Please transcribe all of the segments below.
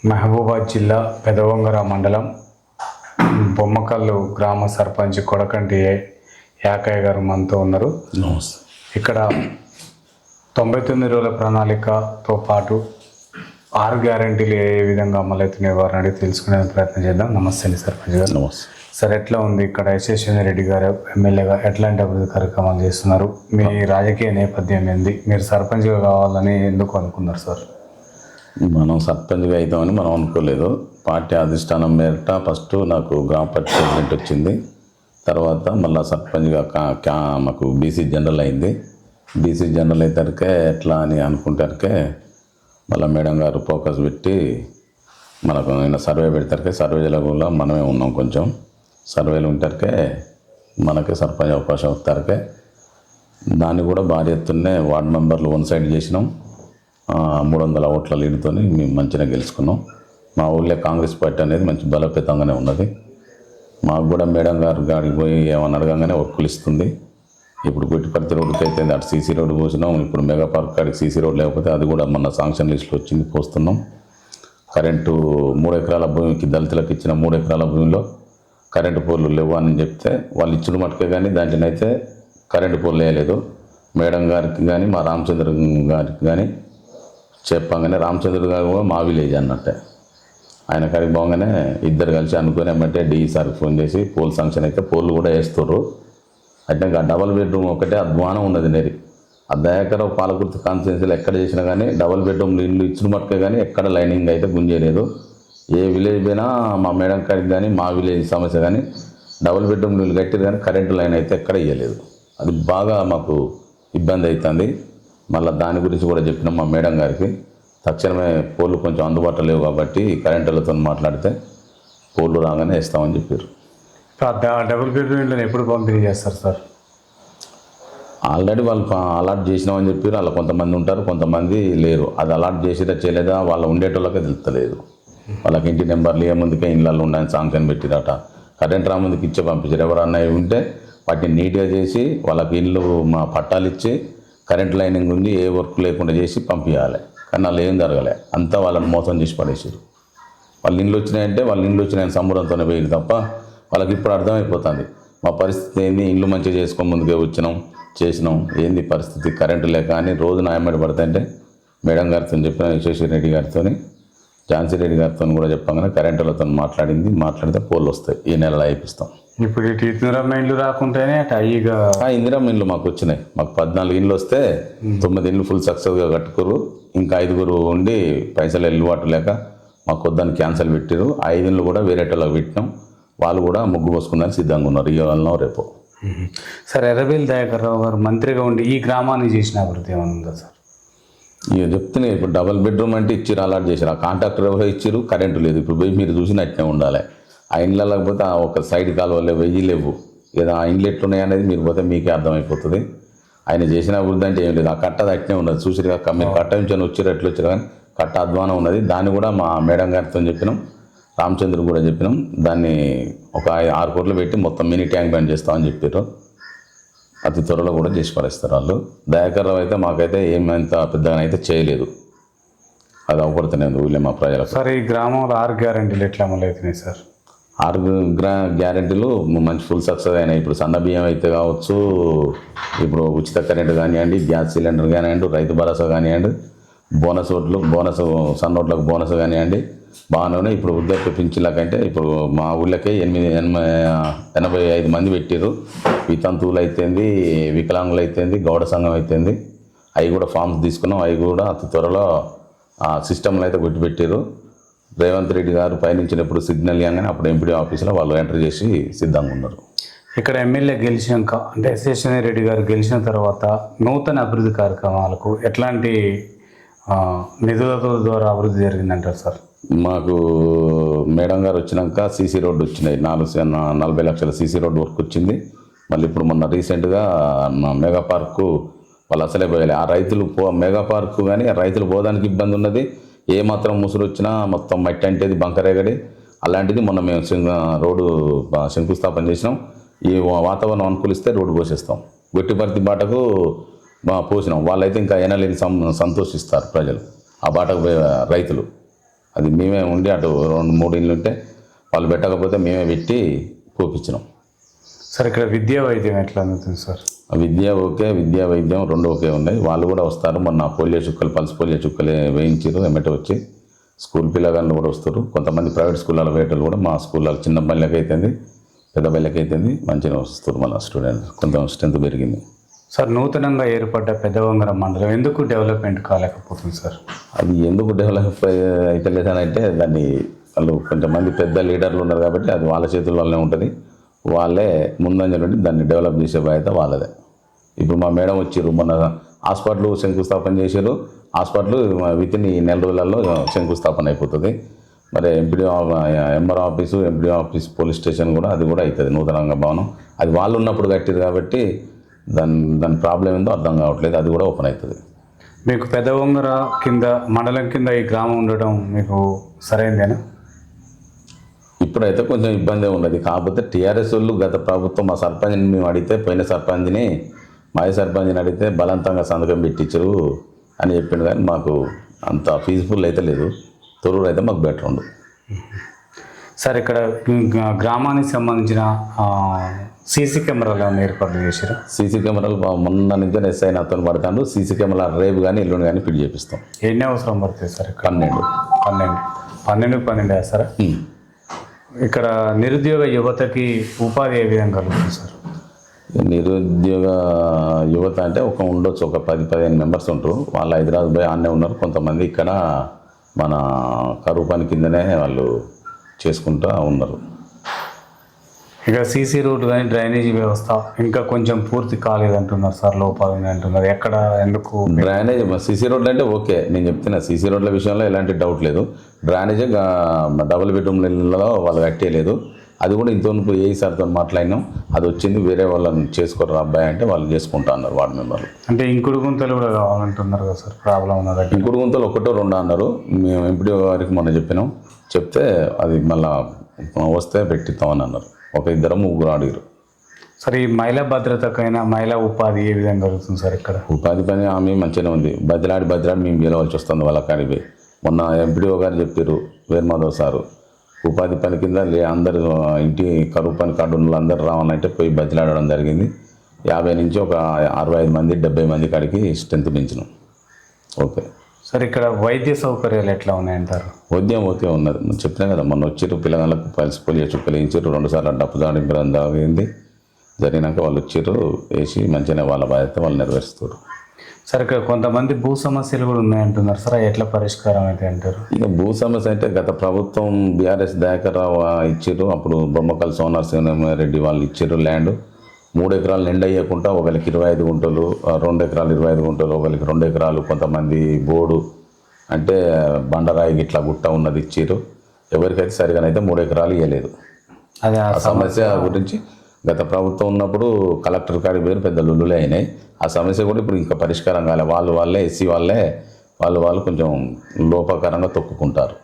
మహబూబాద్ జిల్లా పెదవంగర మండలం బొమ్మకల్లు గ్రామ సర్పంచ్ కొడకంటి యాకయ్య గారు మనతో ఉన్నారు. నమస్తే. ఇక్కడ 99 రోజుల ప్రణాళికతో పాటు 6 గ్యారెంటీలు ఏ విధంగా అమలవుతున్నాయి వారిని అడిగి తెలుసుకునే ప్రయత్నం చేద్దాం. నమస్తే అండి సర్పంచ్ గారు. నమస్తే సార్, ఎట్లా ఉంది ఇక్కడ యశస్విని రెడ్డి గారు ఎమ్మెల్యేగా ఎట్లాంటి అభివృద్ధి కార్యక్రమాలు చేస్తున్నారు? మీ రాజకీయ నేపథ్యం ఏంది? మీరు సర్పంచ్గా కావాలని ఎందుకు అనుకున్నారు సార్? మనం సర్పంచ్గా అవుతామని మనం అనుకోలేదు. పార్టీ అధిష్టానం మేరట ఫస్ట్ నాకు గ్రామ పంచాయతీ ప్రెసిడెంట్ వచ్చింది. తర్వాత మళ్ళీ సర్పంచ్గా మాకు బీసీ జనరల్ అయింది. బీసీ జనరల్ అయితేరికే ఎట్లా అని అనుకుంటారికే మళ్ళీ మేడం గారు ఫోకస్ పెట్టి మనకు ఆయన సర్వే పెడతారికే సర్వేలో కూడా మనమే ఉన్నాం. కొంచెం సర్వేలు ఉంటారికే మనకే సర్పంచ్ అవకాశం వస్తారికే దాన్ని కూడా భారీ ఎత్తున్నే వార్డు మెంబర్లు 1 సైడ్ చేసినాం. 300 ఓట్ల లీడ్తో మేము మంచిగా గెలుచుకున్నాం. మా ఊళ్ళో కాంగ్రెస్ పార్టీ అనేది మంచి బలోపేతంగానే ఉన్నది. మాకు కూడా మేడం గారు గాడికి పోయి ఏమని అడగంగానే ఒక్కులిస్తుంది. ఇప్పుడు గుట్టిపర్తి రోడ్డుకి అయితే అటు సీసీ రోడ్డు పోసినాం. ఇప్పుడు మెగా పార్క్ కాడికి సీసీ రోడ్ లేకపోతే అది కూడా మన శాంక్షన్ లిస్టులో వచ్చింది, పోస్తున్నాం. కరెంటు 3 ఎకరాల భూమికి దళితులకు ఇచ్చిన 3 ఎకరాల భూమిలో కరెంటు పోర్లు లేవు అని చెప్తే వాళ్ళు ఇచ్చిన మటుకే కానీ దాంట్లోనైతే కరెంటు పోర్లు వేయలేదు. మేడం గారికి కానీ మా రామచంద్ర గారికి కానీ చెప్పగానే రామచంద్ర గారు కూడా మా విలేజ్ అన్నట్టే ఆయన కాడికి పోగానే ఇద్దరు కలిసి అనుకుని ఏమంటే డిఈ సార్కి ఫోన్ చేసి పోల్ శాంక్షన్ అయితే పోల్లు కూడా వేస్తారు. అంటే ఇంకా డబల్ బెడ్రూమ్ ఒకటే అధ్వానం ఉన్నది నేరి. ఆ దయాకరావు పాలకుర్తి కాన్స్టిట్యున్సీలో ఎక్కడ చేసినా కానీ డబల్ బెడ్రూమ్లు ఇల్లు ఇచ్చిన మట్టుకే కానీ ఎక్కడ లైనింగ్ అయితే గుంజేయలేదు. ఏ విలేజ్ పోయినా మా మేడం కాడికి కానీ మా విలేజ్ సమస్య కానీ డబుల్ బెడ్రూమ్లు ఇల్లు కట్టారు కానీ కరెంటు లైన్ అయితే ఎక్కడ ఇవ్వలేదు. అది బాగా మాకు ఇబ్బంది అవుతుంది. మళ్ళీ దాని గురించి కూడా చెప్పినాం మా మేడం గారికి. తక్షణమే పోల్లు కొంచెం అందుబాటులో లేవు కాబట్టి కరెంటులతో మాట్లాడితే పోల్లు రాగానే ఇస్తామని చెప్పారు. డబుల్ బెడ్రూమ్ ఎప్పుడు పంపిణీ చేస్తారు సార్? ఆల్రెడీ వాళ్ళు అలాట్ చేసినామని చెప్పారు. అలా కొంతమంది ఉంటారు, కొంతమంది లేరు. అది అలాట్ చేసిదా చేయలేదా వాళ్ళ ఉండేటోళ్ళకే తెలుస్తలేదు. వాళ్ళకి ఇంటి నెంబర్లు ఏముందుకే ఇళ్ళల్లో ఉండని శాంక్షన్ పెట్టిరట. కరెంట్ రాముందుకు ఇచ్చే పంపించారు. ఎవరన్నా ఉంటే వాటిని నీట్గా చేసి వాళ్ళకి ఇల్లు మా పట్టాలు ఇచ్చి కరెంట్ లైనింగ్ ఉంది ఏ వర్క్ లేకుండా చేసి పంపించాలి. కానీ వాళ్ళు ఏం జరగలే, అంతా వాళ్ళని మోసం చేసి పడేసారు. వాళ్ళ ఇండ్లు వచ్చినాయంటే వాళ్ళ ఇండ్లు వచ్చినాయని సంబరంతోనే పోయింది తప్ప వాళ్ళకి ఇప్పుడు అర్థమైపోతుంది మా పరిస్థితి ఏంది. ఇండ్లు మంచిగా చేసుకొని ముందుకే చేసినాం ఏంది పరిస్థితి కరెంటు లేక అని రోజు నాయమడి పడతాయంటే మేడం గారితో చెప్పిన యశస్వి రెడ్డి గారితో ఝాన్సీ రెడ్డి గారితో కూడా చెప్పగానే కరెంటులతో మాట్లాడితే పోల్లు వస్తాయి. ఈ నెలలో అయిపిస్తాం. ఇప్పుడు ఇటు ఇందిరమ్మ ఇండ్లు రాకుంటేనే అయ్యిగా ఇందిరమ్మ ఇండ్లు మాకు వచ్చినాయి. మాకు 14 ఇండ్లు వస్తే 9 ఇండ్లు ఫుల్ సక్సెస్గా కట్టుకోరు. ఇంకా 5 ఉండి పైసలు వెళ్ళుబాటు లేక మాకు వద్దని క్యాన్సల్ పెట్టారు. 5 ఇండ్లు కూడా వేరేటోళ్ళకి పెట్టినాం. వాళ్ళు కూడా ముగ్గు పోసుకున్నారని సిద్ధంగా ఉన్నారు. ఇవాళ రేపు. సార్, ఎర్రబెల్లి దయాకర్రావు గారు మంత్రిగా ఉండి ఈ గ్రామాన్ని చేసిన అభివృద్ధి ఏమైనా ఉందా సార్? ఇక చెప్తున్నాయి. ఇప్పుడు డబల్ బెడ్రూమ్ అంటే ఇచ్చారు, అలాట్ చేశారు. ఆ కాంట్రాక్టర్ ఎవరో ఇచ్చారు, కరెంటు లేదు. ఇప్పుడు పోయి మీరు చూసినట్టే ఉండాలి. ఆ ఇండ్ల లేకపోతే ఒక సైడ్ కాలువలే వెయ్యి లేవు. ఏదో ఆ ఇండ్లు ఎట్లున్నాయి అనేది మీరు పోతే మీకే అర్థమైపోతుంది. ఆయన చేసిన అభివృద్ధి అంటే ఏం లేదు. ఆ కట్టది అట్నే ఉన్నది. చూసిరు కాక మీరు కట్ట నుంచి వచ్చారు ఎట్లా వచ్చారు కానీ కట్ట అధ్వానం ఉన్నది. దాన్ని కూడా మా మేడం గారితో చెప్పినాం, రామచంద్ర కూడా చెప్పినాం. దాన్ని ఒక 6 కోట్లు పెట్టి మొత్తం మినీ ట్యాంక్ బండ్ చేస్తామని చెప్పారు. అతి త్వరలో కూడా చేసి పడేస్తారు వాళ్ళు. దయాకర్రావు అయితే మాకైతే ఏమంత పెద్దగానైతే చేయలేదు. అది అవపడుతున్నాయి ఊళ్ళో మా ప్రజలకు. సార్, ఈ గ్రామంలో 6 గ్యారెంటీలు ఎట్లా అమలవుతున్నాయి సార్? 6 గ్యారెంటీలు మంచి ఫుల్ సక్సెస్ అయినాయి. ఇప్పుడు సన్న బియ్యం అయితే కావచ్చు, ఇప్పుడు ఉచిత కరెంటు కానివ్వండి, గ్యాస్ సిలిండర్ కానివ్వండి, రైతు భరోసా కానివ్వండి, బోనస్ సన్నోట్లకు బోనస్ కానివ్వండి బాగానే. ఇప్పుడు వృద్ధాప్య పింఛన్లకంటే ఇప్పుడు మా ఊళ్ళకే 85 మంది పెట్టారు. వితంతువులు అయితేంది, వికలాంగులు అయితేంది, గౌడ సంఘం అయితేంది. అవి కూడా ఫామ్స్ తీసుకున్నాం. అవి కూడా అతి త్వరలో సిస్టంలో అయితే పెట్టారు. రేవంత్ రెడ్డి గారు పయనించినప్పుడు సిగ్నల్ ఇవ్వగానే అప్పుడు ఎంపీడీ ఆఫీసులో వాళ్ళు ఎంటర్ చేసి సిద్ధంగా ఉన్నారు. ఇక్కడ ఎమ్మెల్యే గెలిచాక అంటే యశస్విని రెడ్డి గారు గెలిచిన తర్వాత నూతన అభివృద్ధి కార్యక్రమాలకు ఎట్లాంటి నిధులతో ద్వారా అభివృద్ధి జరిగిందంటారు సార్? మాకు మేడం గారు వచ్చినాక సీసీ రోడ్డు వచ్చినాయి. 40 లక్షల సీసీ రోడ్డు వర్క్ వచ్చింది. మళ్ళీ ఇప్పుడు మొన్న రీసెంట్గా మెగా పార్కు వాళ్ళు అసలే పోయాలి. ఆ రైతులు మెగా పార్కు కానీ ఆ రైతులు పోవడానికి ఇబ్బంది ఉన్నది. ఏ మాత్రం ముసురు వచ్చినా మొత్తం మట్టి అంటేది బంకరేగడి. అలాంటిది మొన్న మేము రోడ్డు శంకుస్థాపన చేసినాం. ఈ వాతావరణం అనుకూలిస్తే రోడ్డు పోసేస్తాం. గొట్టిపర్తి బాటకు పోసినాం. వాళ్ళైతే ఇంకా ఎనలేని సంతోషిస్తారు ప్రజలు. ఆ బాటకు రైతులు అది మేమే ఉండి అటు 2-3 ఇళ్ళు ఉంటే వాళ్ళు పెట్టకపోతే మేమే పెట్టి కూపించినాం. సార్ ఇక్కడ విద్యా వైద్యం ఎట్లా అందుతుంది సార్? విద్య ఓకే, విద్యా వైద్యం రెండు ఓకే ఉన్నాయి. వాళ్ళు కూడా వస్తారు. మొన్న పోలియో చుక్కలు, పల్స్ పోలియో చుక్కలు వేయించారు. ఎమ్మటే వచ్చి స్కూల్ పిల్లగాళ్ళు కూడా వస్తారు. కొంతమంది ప్రైవేట్ స్కూళ్ళలో వేయటలు కూడా మా స్కూల్లో చిన్న బళ్ళకి అయితేంది, పెద్ద బళ్ళకి అయితేంది మంచిగా వస్తారు. మన స్టూడెంట్స్ కొంత స్ట్రెంత్ పెరిగింది. సార్ నూతనంగా ఏర్పడ్డ పెద్దవంగరం మండలం ఎందుకు డెవలప్మెంట్ కాలేకపోతుంది సార్? అది ఎందుకు డెవలప్ అయితే లేదనంటే దాన్ని వాళ్ళు కొంతమంది పెద్ద లీడర్లు ఉన్నారు కాబట్టి అది వాళ్ళ చేతుల్లోనే ఉంటుంది. వాళ్ళే ముందంజ నుండి దాన్ని డెవలప్ చేసే బాధ్యత వాళ్ళదే. ఇప్పుడు మా మేడం వచ్చారు, మొన్న హాస్పిటల్ శంకుస్థాపన చేశారు. హాస్పిటల్ వితిన్ ఈ 4 రోజులలో శంకుస్థాపన అయిపోతుంది. మరి MR office, MPD office, police station కూడా అది కూడా అవుతుంది నూతనంగా భవనం. అది వాళ్ళు ఉన్నప్పుడు కట్టింది కాబట్టి దాని ప్రాబ్లం ఏందో అర్థం కావట్లేదు. అది కూడా ఓపెన్ అవుతుంది. మీకు పెద్దవంగర కింద మండలం కింద ఈ గ్రామం ఉండడం మీకు సరైందేనా? ఇప్పుడైతే కొంచెం ఇబ్బంది ఉన్నది. కాకపోతే టీఆర్ఎస్ వాళ్ళు గత ప్రభుత్వం మా సర్పంచ్ని మేము అడిగితే, పోయిన సర్పంచ్ని మాజీ సర్పంచ్ని అడిగితే బలవంతంగా సంతకం పెట్టించరు అని చెప్పిండు. కానీ మాకు అంత ఫీజ్ఫుల్ అయితే లేదు. తొర్రూరు అయితే మాకు బెటర్ ఉండు. సార్ ఇక్కడ గ్రామానికి సంబంధించిన సీసీ కెమెరాలు ఏమైనా ఏర్పాటు చేశారా? సీసీ కెమెరాలు మొన్న నుంచి ఎస్ఐ నాతో పడతాను. సీసీ కెమెరా రేపు కానీ ఎల్లుండి కానీ ఫిట్ చేపిస్తాం. ఎన్ని అవసరం పడుతుంది సార్? 12 వేస్తారా? ఇక్కడ నిరుద్యోగ యువతకి ఉపాధి ఏ విధంగా కలుగుతుంది సార్? నిరుద్యోగ యువత అంటే ఉండొచ్చు, ఒక 10-15 మెంబర్స్ ఉంటారు. వాళ్ళు హైదరాబాద్ పోయి ఆన్నే ఉన్నారు. కొంతమంది ఇక్కడ మన కరువు పని కిందనే వాళ్ళు చేసుకుంటూ ఉన్నారు. ఇక సీసీ రోడ్ కానీ డ్రైనేజీ వ్యవస్థ ఇంకా కొంచెం పూర్తి కాలేదంటున్నారు సార్, లోపాలు అంటున్నారు. ఎక్కడ ఎందుకు? డ్రైనేజ్ సీసీ రోడ్లు అంటే ఓకే, నేను చెప్తున్నా. సీసీ రోడ్ల విషయంలో ఎలాంటి డౌట్ లేదు. డ్రైనేజ్ డబుల్ బెడ్రూమ్లలో వాళ్ళు కట్టేయలేదు. అది కూడా ఇంతవరకు ఏ సార్తో మాట్లాడినాం. అది వచ్చింది, వేరే వాళ్ళని చేసుకోరు అబ్బాయి అంటే వాళ్ళు చేసుకుంటా అన్నారు వార్డు మెంబర్లు. అంటే ఇంకుడు గుంతలు కూడా కావాలంటున్నారు కదా సార్, ప్రాబ్లం ఉన్నది. ఇంకుడు గుంతలు 1-2 అన్నారు. మేము ఎంపీడీ గారికి మొన్న చెప్పినాం. చెప్తే అది మళ్ళీ వస్తే పెట్టిస్తామని అన్నారు. 1-2-3 అడిగారు. సార్ ఈ మహిళా భద్రతకైనా మహిళా ఉపాధి ఏ విధంగా కలుగుతుంది సార్? ఇక్కడ ఉపాధి పని ఆమె మంచిగానే ఉంది. బదిలాడి మేము గెలవాల్సి వస్తుంది వాళ్ళ కాడిపోయి. మొన్న ఎంపీడీఓ గారు చెప్పారు, వీరమాధవ్ సారు, ఉపాధి పని కింద అందరు ఇంటి కరువు పని కార్డు ఉన్న అందరూ రావాలంటే పోయి బదిలాడడం జరిగింది. 50 నుంచి ఒక 65 మంది 70 మంది కాడికి స్ట్రెంత్ పెంచినాం. ఓకే సార్ ఇక్కడ వైద్య సౌకర్యాలు ఎట్లా ఉన్నాయంటారు? వైద్యం ఓకే ఉన్నది. చెప్పినా కదా, మొన్న వచ్చారు పిల్లగాళ్ళకు పల్స్ పోలియో చుక్కలు వేయించారు. 2 సార్లు డబ్బు దాడించడం జరిగింది. జరిగినాక వాళ్ళు వచ్చారు, వేసి మంచిగానే వాళ్ళ బాధ్యత వాళ్ళు నెరవేరుస్తారు. సార్ ఇక్కడ కొంతమంది భూ సమస్యలు కూడా ఉన్నాయంటున్నారు సార్, ఎట్లా పరిష్కారం అయితే అంటారు? ఇక భూ సమస్య అంటే గత ప్రభుత్వం బీఆర్ఎస్ దయాకర్ రావు ఇచ్చారు. అప్పుడు బొమ్మకల్ సోనరసింహారెడ్డి వాళ్ళు ఇచ్చారు ల్యాండ్. 3 ఎకరాలు నిండా అయ్యకుండా ఒకరికి 25 గుంటలు, 2 ఎకరాలు 25 గుంటలు, ఒకరికి 2 ఎకరాలు, కొంతమంది బోర్డు అంటే బండరాయి ఇట్లా గుట్ట ఉన్నది ఇచ్చారు. ఎవరికైతే సరిగానైతే 3 ఎకరాలు ఇవ్వలేదు. అదే ఆ సమస్య గురించి గత ప్రభుత్వం ఉన్నప్పుడు కలెక్టర్ కాడికి పేరు పెద్ద లుల్లులే అయినాయి. ఆ సమస్య కూడా ఇప్పుడు ఇంకా పరిష్కారం కాలే. వాళ్ళే ఎస్సీ వాళ్ళు కొంచెం లోపకరంగా తొక్కుకుంటారు.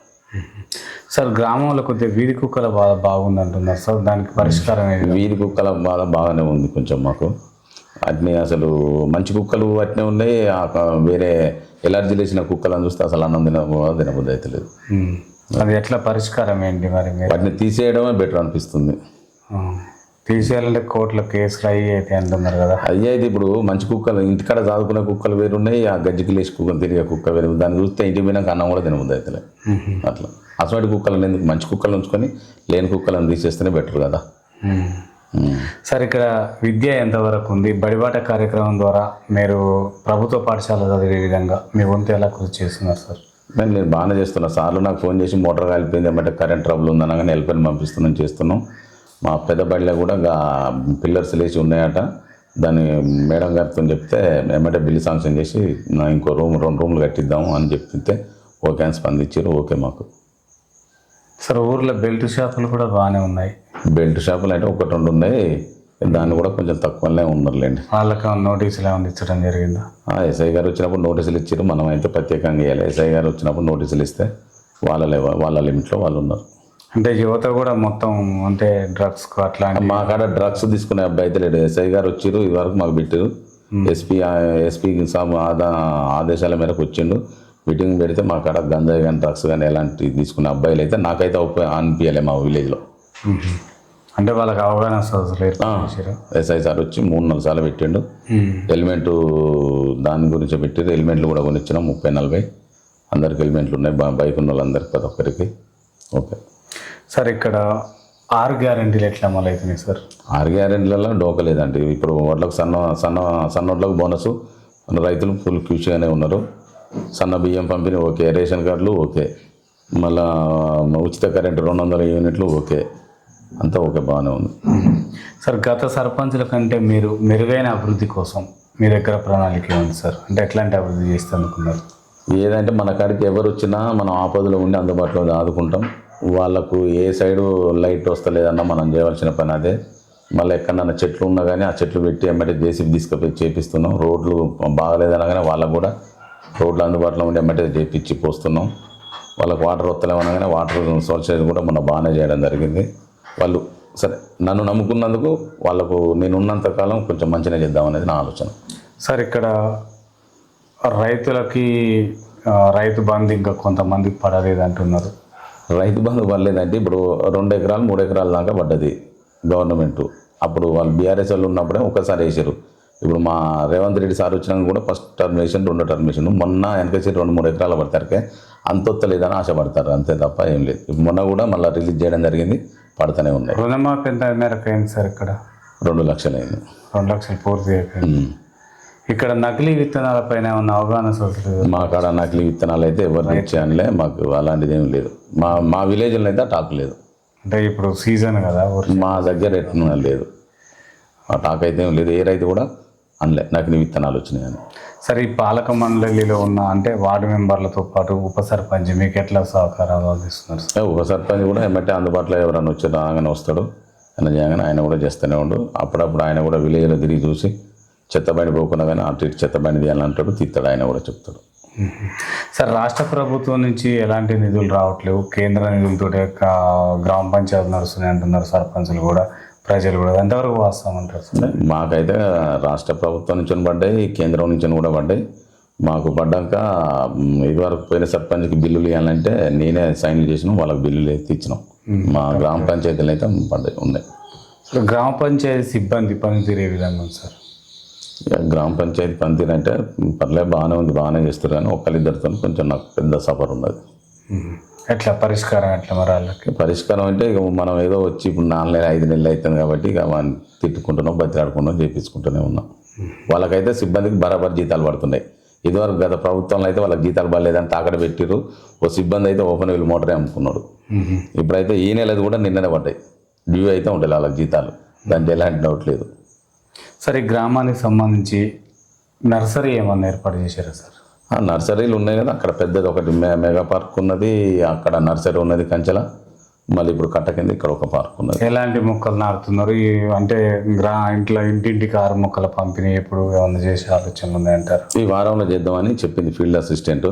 సార్ గ్రామంలో కొద్దిగా వీధి కుక్కల బాధ బాగుంది అంటున్నారు సార్, దానికి పరిష్కారం ఏది? వీధి కుక్కల బాధ బాగానే ఉంది కొంచెం మాకు. అట్నే అసలు మంచి కుక్కలు అట్నే ఉన్నాయి. వేరే ఎలర్జీ లేచిన కుక్కలను చూస్తే అసలు అన్నం తినబుద్ధి అయితే లేదు. అది ఎట్లా పరిష్కారం ఏంటి మరి? వాటిని తీసేయడమే బెటర్ అనిపిస్తుంది. తీసేయాలంటే కోర్టులో కేసులు అయ్యి అయితే అంటున్నారు కదా. అయ్యేది ఇప్పుడు మంచి కుక్కలు ఇంటికాడ చదువుకునే కుక్కలు వేరు ఉన్నాయి, ఆ గజ్జికి లేచి కుక్కలు తిరిగే కుక్క వేరు. దాన్ని చూస్తే ఇంటికి పోయినాక అన్నం కూడా తినబుద్ధి అయితే లేదు. అట్లా అసలు కుక్కలను ఎందుకు, మంచి కుక్కలు ఉంచుకొని లేని కుక్కలను తీసేస్తేనే బెటర్ కదా. సార్ ఇక్కడ విద్య ఎంతవరకు ఉంది? బడిబాట కార్యక్రమం ద్వారా మీరు ప్రభుత్వ పాఠశాల చదివే విధంగా మీ వంతు ఎలా కృషి చేస్తున్నారు సార్? నేను బాగానే చేస్తున్నా. సార్లు నాకు ఫోన్ చేసి మోటార్ కాలిపోయింది ఏమంటే కరెంట్ ట్రబుల్ ఉందనగానే హెల్ప్ని పంపిస్తున్నాం, చేస్తున్నాం. మా పెద్ద బడిలో కూడా పిల్లర్స్ లేచి ఉన్నాయట. దాన్ని మేడం గారితో చెప్తే ఏమంటే బిల్లు శాంక్షన్ చేసి ఇంకో 2 రూమ్లు కట్టిద్దాము అని చెప్తే ఓకే అని స్పందించారు. ఓకే మాకు. సార్ ఊర్లో బెల్ట్ షాపులు కూడా బాగానే ఉన్నాయి. బెల్ట్ షాపులు అంటే 1-2 ఉన్నాయి. దాన్ని కూడా కొంచెం తక్కువనే ఉన్నారులేండి. వాళ్ళకి నోటీసులు ఏమైనా ఇచ్చడం జరిగిందా? ఎస్ఐ గారు వచ్చినప్పుడు నోటీసులు ఇచ్చారు. మనం అయితే ప్రత్యేకంగా ఇవ్వాలి. ఎస్ఐ గారు వచ్చినప్పుడు నోటీసులు ఇస్తే వాళ్ళ లిమిట్లో వాళ్ళు ఉన్నారు. అంటే యువత కూడా మొత్తం అంటే డ్రగ్స్ అట్లా మా కాడ డ్రగ్స్ తీసుకునే అబ్బాయి అయితే లేడు. ఎస్ఐ గారు వచ్చారు, ఇదివరకు మాకు పెట్టారు. ఎస్పీ ఆదేశాల మేరకు వచ్చిండు. మీటింగ్ పెడితే మా కాడ గంజాయి కానీ డ్రగ్స్ కానీ ఎలాంటి తీసుకునే అబ్బాయిలు అయితే నాకైతే అనిపించలే మా విలేజ్లో. అంటే వాళ్ళకి అవగాహన వస్తుంది ఏర్పాటు చేశారు. ఎస్ఐ సార్ వచ్చి 3-4 సార్లు పెట్టిండు. హెల్మెట్ దాని గురించి పెట్టారు. హెల్మెట్లు కూడా కొనిచ్చినాం 30-40 అందరికి హెల్మెట్లు ఉన్నాయి. బైక్ ఉన్న వాళ్ళందరికి ప్రతి ఒక్కరికి. ఓకే సార్, ఇక్కడ 6 గ్యారెంటీలు ఎట్లా అమలు అవుతున్నాయి సార్? 6 గ్యారెంటీలలో డోకలేదండి. ఇప్పుడు వడ్లకు సన్న వడ్లకు బోనసు, రైతులు ఫుల్ క్యూషీగానే ఉన్నారు. సన్న బియ్యం పంపిణీ ఓకే, రేషన్ కార్డులు ఓకే, మళ్ళా ఉచిత కరెంటు 200 యూనిట్లు ఓకే, అంతా ఓకే, బాగానే ఉంది. సార్, గత సర్పంచుల కంటే మీరు మెరుగైన అభివృద్ధి కోసం మీ దగ్గర ప్రణాళిక ఉంది సార్? అంటే ఎట్లాంటి అభివృద్ధి చేస్తే అనుకున్నారు? ఏదంటే మన కాడికి ఎవరు వచ్చినా మనం ఆపదలో ఉండి అందుబాటులో ఆదుకుంటాం. వాళ్ళకు ఏ సైడు లైట్ వస్తలేదన్నా మనం చేయవలసిన పని అదే. మళ్ళీ ఎక్కడన్నా చెట్లు ఉన్నా కానీ ఆ చెట్లు పెట్టి ఎమ్మటే జేసీబీ తీసుకుపోయి చేపిస్తున్నాం. రోడ్లు బాగలేదన్నా కానీ వాళ్ళకు కూడా రోడ్లు అందుబాటులో ఉండి ఎమ్మటే చేపించి పోస్తున్నాం. వాళ్ళకు వాటర్ వస్తలేమన్నా కానీ వాటర్ సోర్సెస్ కూడా మనం బాగానే చేయడం జరిగింది. వాళ్ళు సరే నన్ను నమ్ముకున్నందుకు వాళ్ళకు నేను ఉన్నంత కాలం కొంచెం మంచిగా చేద్దామనేది నా ఆలోచన. సార్, ఇక్కడ రైతులకి రైతు బంధు ఇంకా కొంతమందికి పడలేదు అంటున్నారు. రైతు బంధు పడలేదంటే ఇప్పుడు 2 ఎకరాలు 3 ఎకరాల దాకా పడ్డది గవర్నమెంట్. అప్పుడు వాళ్ళు బీఆర్ఎస్ వాళ్ళు ఉన్నప్పుడే ఒకసారి వేసారు. ఇప్పుడు మా రేవంత్ రెడ్డి సార్ వచ్చినాక కూడా ఫస్ట్ టర్మ్ వేసాను, 2వ టర్మ్ వేసాను. మొన్న వెనకేసి 2-3 ఎకరాలు పడతారుకే అంతొత్తలేదని ఆశపడతారు, అంతే తప్ప ఏం లేదు. మొన్న కూడా మళ్ళీ రిలీజ్ చేయడం జరిగింది, పడుతూనే ఉన్నాయి. రుణమాఫీ ఎంత మేరకు అయింది సార్? ఇక్కడ 2 లక్షలు అయింది. 2 లక్షలు పూర్తి అయిపోయింది. ఇక్కడ నకిలీ విత్తనాలపైన ఏమన్నా అవగాహన వస్తుంది? మా కాడ నకిలీ విత్తనాలు అయితే ఎవరు ఇచ్చేయలే, మాకు అలాంటిది ఏమి లేదు. మా విలేజ్లో అయితే టాక్ లేదు. అంటే ఇప్పుడు సీజన్ కదా, మా దగ్గర ఎట్లా లేదు, ఆ టాక్ అయితే ఏం లేదు. ఏ రైతు కూడా అనలే నకిలీ విత్తనాలు వచ్చినాయని. సరే, ఈ పాలక మండలిలో ఉన్న అంటే వార్డు మెంబర్లతో పాటు ఉప సర్పంచ్ మీకు ఎట్లా సహకారాలు అందిస్తున్నారు సార్? ఉప సర్పంచ్ కూడా ఏమంటే అందుబాటులో ఎవరైనా వచ్చి రాగానే వస్తాడు, ఆయన చేయగానే ఆయన కూడా చేస్తూనే ఉండు. అప్పుడప్పుడు ఆయన కూడా విలేజ్లో తిరిగి చూసి చెత్త బండి పోకుండా కానీ అటు ఇటు చెత్త బండి తీయాలంటాడు, తీస్తాడు, ఆయన కూడా చెప్తాడు. సార్, రాష్ట్ర ప్రభుత్వం నుంచి ఎలాంటి నిధులు రావట్లేవు, కేంద్ర నిధులతో గ్రామ పంచాయతీలు నడుస్తున్నాయి అంటున్నారు సర్పంచులు కూడా, ప్రజలు కూడా. ఎంతవరకు వాస్తామంటారు సార్? మాకైతే రాష్ట్ర ప్రభుత్వం నుంచి పడ్డాయి, కేంద్రం నుంచి కూడా పడ్డాయి. మాకు పడ్డాక ఇదివరకు పోయిన సర్పంచ్కి బిల్లులు ఇవ్వాలంటే నేనే సైన్లు చేసినాం, వాళ్ళకి బిల్లులు అయితే ఇచ్చినాం. మా గ్రామ పంచాయతీలు అయితే పడ్డాయి, ఉన్నాయి. గ్రామ పంచాయతీ సిబ్బంది పనితీరు ఏ విధంగా ఉంది సార్? గ్రామ పంచాయతీ పనితీరు అంటే పర్లేదు, బాగానే ఉంది, బాగానే చేస్తారు. కానీ ఒకళ్ళిద్దరితో కొంచెం నాకు పెద్ద సఫర్ ఉన్నది. ఎట్లా పరిష్కారం ఎట్లా మరి వాళ్ళకి? పరిష్కారం అంటే ఇక మనం ఏదో వచ్చి ఇప్పుడు 4 నెలలు 5 నెలలు అవుతుంది కాబట్టి ఇక మనం తిట్టుకుంటున్నాం, బతిలాడుకుంటున్నాం, చేపించుకుంటూనే ఉన్నాం. వాళ్ళకైతే సిబ్బందికి బరాబర్ జీతాలు పడుతున్నాయి. ఇదివరకు గత ప్రభుత్వంలో అయితే వాళ్ళకి జీతాలు పడలేదని తాకడ పెట్టిరు. ఓ సిబ్బంది అయితే ఓపెన్ వీల్ మోటరే అమ్ముకున్నాడు. ఇప్పుడైతే ఈ నెలది కూడా నిన్ననే పడ్డాయి. డ్యూ అయితే ఉంటాయి వాళ్ళకి జీతాలు, దాంట్లో ఎలాంటి డౌట్ లేదు. సార్, ఈ గ్రామానికి సంబంధించి నర్సరీ ఏమన్నా ఏర్పాటు చేశారా సార్? నర్సరీలు ఉన్నాయి కదా, అక్కడ పెద్దది ఒకటి మెగా పార్క్ ఉన్నది, అక్కడ నర్సరీ ఉన్నది కంచెల. మళ్ళీ ఇప్పుడు కట్ట కింద ఇక్కడ ఒక పార్క్ ఉన్నది. ఎలాంటి మొక్కలు నాటుతున్నారు? అంటే ఇంటింటికి 6 మొక్కల పంపిణీ ఎప్పుడు ఏమన్నా చేసే ఆలోచనలు ఉన్నాయంటారు? ఈ వారంలో చేద్దామని చెప్పింది ఫీల్డ్ అసిస్టెంట్.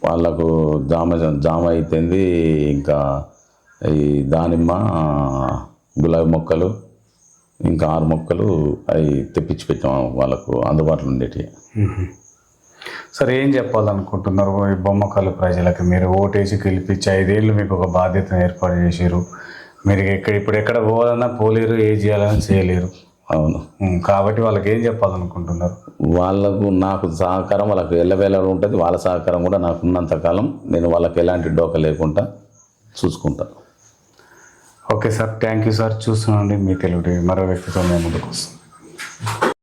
వాళ్ళకు జామ అయితేంది, ఇంకా ఈ దానిమ్మ, గులాబీ మొక్కలు, ఇంకా 6 మొక్కలు అవి తెప్పించి పెట్టాం వాళ్ళకు అందుబాటులో ఉండేటివి. సరే, ఏం చెప్పాలనుకుంటున్నారు ఈ బొమ్మకల్లు ప్రజలకి? మీరు ఓటేసి గెలిపించి 5 ఏళ్ళు మీకు ఒక బాధ్యతను ఏర్పాటు చేశారు. మీరు ఇప్పుడు ఎక్కడ పోవాలన్నా పోలేరు, ఏ చేయాలన్నా చేయలేరు. అవును, కాబట్టి వాళ్ళకి ఏం చెప్పాలనుకుంటున్నారు? వాళ్ళకు నాకు సహకారం వాళ్ళకు ఎల్లవేళ ఉంటుంది. వాళ్ళ సహకారం కూడా నాకు ఉన్నంతకాలం నేను వాళ్ళకి ఎలాంటి డోకా లేకుండా చూసుకుంటాను. Okay sir, thank you sir. చూస్తున్నాండి మీ తెలుగు టీవీ. మరో వ్యక్తితో మేము ముందుకు వస్తాం.